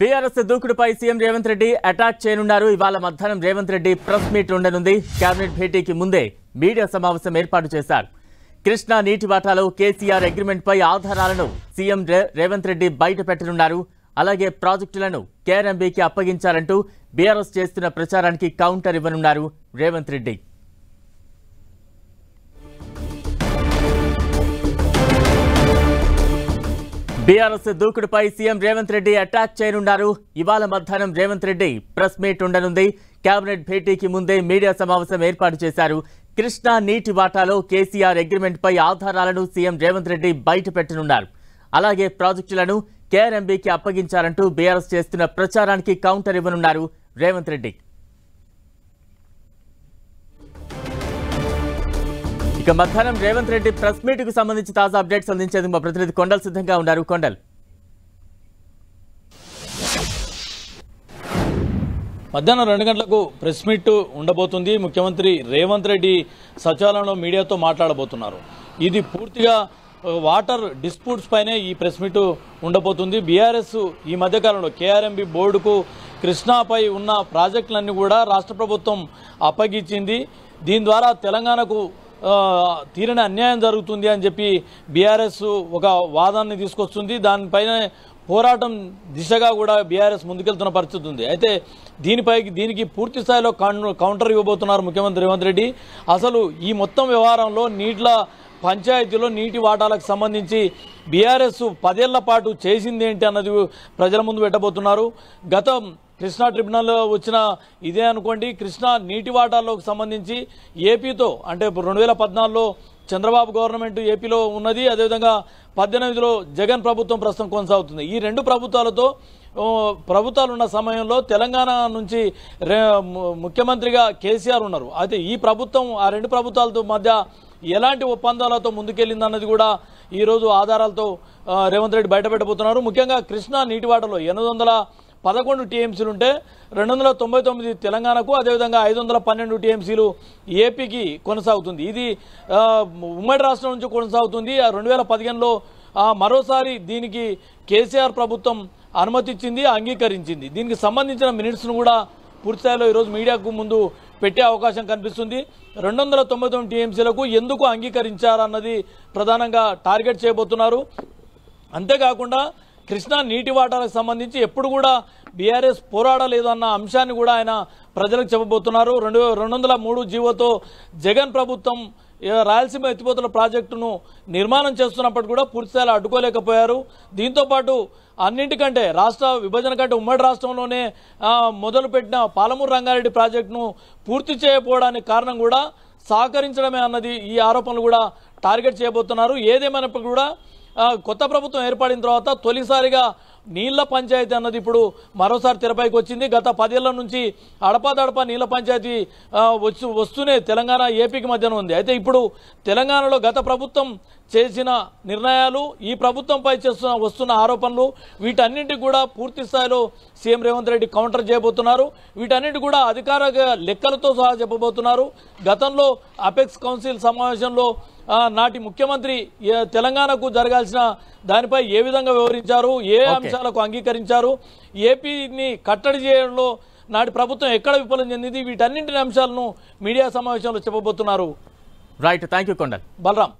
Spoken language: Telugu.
బీఆర్ఎస్ దూకుడుపై సీఎం రేవంత్ రెడ్డి అటాక్ చేయనున్నారు. ఇవాళ మధ్యాహ్నం రేవంత్ రెడ్డి ప్రెస్ మీట్ ఉండనుంది. కేబినెట్ భేటీకి ముందే మీడియా సమావేశం ఏర్పాటు చేశారు. కృష్ణా నీటి వాటాలో కేసీఆర్ అగ్రిమెంట్ పై ఆధారాలను సీఎం రేవంత్ రెడ్డి బయట పెట్టనున్నారు. అలాగే ప్రాజెక్టులను కేఆర్ఎంబీకి అప్పగించారంటూ బీఆర్ఎస్ చేస్తున్న ప్రచారానికి కౌంటర్ ఇవ్వనున్నారు రేవంత్ రెడ్డి. బీఆర్ఎస్ దూకుడుపై సీఎం రేవంత్ రెడ్డి అటాక్ చేయనున్నారు. ఇవాళ మధ్యాహ్నం రేవంత్ రెడ్డి ప్రెస్ మీట్ ఉండనుంది. కేబినెట్ భేటీకి ముందే మీడియా సమావేశం ఏర్పాటు చేశారు. కృష్ణా నీటి వాటాలో కేసీఆర్ అగ్రిమెంట్ పై ఆధారాలను సీఎం రేవంత్ రెడ్డి బయట పెట్టనున్నారు. అలాగే ప్రాజెక్టులను కేఆర్ఎంబీకి అప్పగించారంటూ బీఆర్ఎస్ చేస్తున్న ప్రచారానికి కౌంటర్ ఇవ్వనున్నారు రేవంత్ రెడ్డి. ఇక మధ్యాహ్నం రేవంత్ రెడ్డి ప్రెస్ మీట్ కు సంబంధించి తాజా అప్డేట్స్ అందించేందుకు మా ప్రతినిధి కొండల్ సిద్ధంగా ఉన్నారు. కొండల్, మధ్యాహ్నం 2 గంటలకు ప్రెస్ మీట్ ఉండబోతుంది. ముఖ్యమంత్రి రేవంత్ రెడ్డి సచివాలయంలో మీడియాతో మాట్లాడబోతున్నారు. ఇది పూర్తిగా వాటర్ డిస్ప్యూట్స్ పైనే ఈ ప్రెస్ మీట్ ఉండబోతుంది. బీఆర్ఎస్ ఈ మధ్యకాలంలో కేఆర్ఎంబీ బోర్డుకు కృష్ణాపై ఉన్న ప్రాజెక్టులన్నీ కూడా రాష్ట్ర ప్రభుత్వం అప్పగించింది. దీని ద్వారా తెలంగాణకు తీరని అన్యాయం జరుగుతుంది అని చెప్పి బీఆర్ఎస్ ఒక వాదాన్ని తీసుకొస్తుంది. దానిపైన పోరాటం దిశగా కూడా బీఆర్ఎస్ ముందుకెళ్తున్న పరిస్థితి ఉంది. అయితే దీనికి పూర్తి స్థాయిలో కౌంటర్ ఇవ్వబోతున్నారు ముఖ్యమంత్రి రేవంత్ రెడ్డి. అసలు ఈ మొత్తం వ్యవహారంలో పంచాయతీలో నీటి వాటాలకు సంబంధించి బీఆర్ఎస్ 10 ఏళ్ల పాటు చేసింది ఏంటి అన్నది ప్రజల ముందు పెట్టబోతున్నారు. గతం కృష్ణా ట్రిబ్యునల్లో వచ్చిన ఇదే అనుకోండి. కృష్ణా నీటి వాటాలకు సంబంధించి ఏపీతో అంటే 2014లో చంద్రబాబు గవర్నమెంట్ ఏపీలో ఉన్నది. అదేవిధంగా 18లో జగన్ ప్రభుత్వం ప్రస్తుతం కొనసాగుతుంది. ఈ 2 ప్రభుత్వాలు ఉన్న సమయంలో తెలంగాణ నుంచి ముఖ్యమంత్రిగా కేసీఆర్ ఉన్నారు. అయితే ఈ ప్రభుత్వం ఆ 2 ప్రభుత్వాలతో మధ్య ఎలాంటి ఒప్పందాలతో ముందుకెళ్లిందన్నది కూడా ఈరోజు ఆధారాలతో రేవంత్ రెడ్డి బయటపెట్టబోతున్నారు. ముఖ్యంగా కృష్ణా నీటి వాటలో 811 టీఎంసీలు ఉంటే 299 తెలంగాణకు, అదేవిధంగా 512 టీఎంసీలు ఏపీకి కొనసాగుతుంది. ఇది ఉమ్మడి రాష్ట్రం నుంచి కొనసాగుతుంది. 2015లో మరోసారి దీనికి కేసీఆర్ ప్రభుత్వం అనుమతిచ్చింది, అంగీకరించింది. దీనికి సంబంధించిన మినిట్స్ను కూడా పూర్తిస్థాయిలో ఈరోజు మీడియాకు ముందు పెట్టే అవకాశం కనిపిస్తుంది. 299 టీఎంసీలకు ఎందుకు అంగీకరించారన్నది ప్రధానంగా టార్గెట్ చేయబోతున్నారు. అంతేకాకుండా కృష్ణా నీటి వాటాలకు సంబంధించి ఎప్పుడు కూడా బీఆర్ఎస్ పోరాడలేదు అన్న అంశాన్ని కూడా ఆయన ప్రజలకు చెప్పబోతున్నారు. 203 జీవోతో జగన్ ప్రభుత్వం రాయలసీమ ఎత్తిపోతల ప్రాజెక్టును నిర్మాణం చేస్తున్నప్పటి కూడా పూర్తిస్థాయిలో అడ్డుకోలేకపోయారు. దీంతోపాటు అన్నింటికంటే రాష్ట్ర విభజన కంటే ఉమ్మడి రాష్ట్రంలోనే మొదలుపెట్టిన పాలమూరు రంగారెడ్డి ప్రాజెక్టును పూర్తి చేయకపోవడానికి కారణం కూడా సహకరించడమే అన్నది ఈ ఆరోపణలు కూడా టార్గెట్ చేయబోతున్నారు. ఏదేమైనప్పుడు కూడా కొత్త ప్రభుత్వం ఏర్పడిన తర్వాత తొలిసారిగా నీళ్ల పంచాయతీ అన్నది ఇప్పుడు మరోసారి తెరపైకి వచ్చింది. గత 10 ఏళ్ల నుంచి అడపాదడపా నీళ్ల పంచాయతీ వస్తూనే తెలంగాణ ఏపీకి మధ్యన ఉంది. అయితే ఇప్పుడు తెలంగాణలో గత ప్రభుత్వం చేసిన నిర్ణయాలు, ఈ ప్రభుత్వంపై వస్తున్న ఆరోపణలు, వీటన్నింటికి కూడా పూర్తి స్థాయిలో సీఎం రేవంత్ రెడ్డి కౌంటర్ చేయబోతున్నారు. వీటన్నిటి కూడా అధికారిక లెక్కలతో సహా చెప్పబోతున్నారు. గతంలో అపెక్స్ కౌన్సిల్ సమావేశంలో నాటి ముఖ్యమంత్రి తెలంగాణకు జరగాల్సిన దానిపై ఏ విధంగా వివరించారు, ఏ అంశాలకు అంగీకరించారు, ఏపీని కట్టడి చేయడంలో నాటి ప్రభుత్వం ఎక్కడ విఫలం చెందింది, వీటన్నింటి అంశాలను మీడియా సమావేశంలో చెప్పబోతున్నారు. Right, thank you Kondal. Balaram.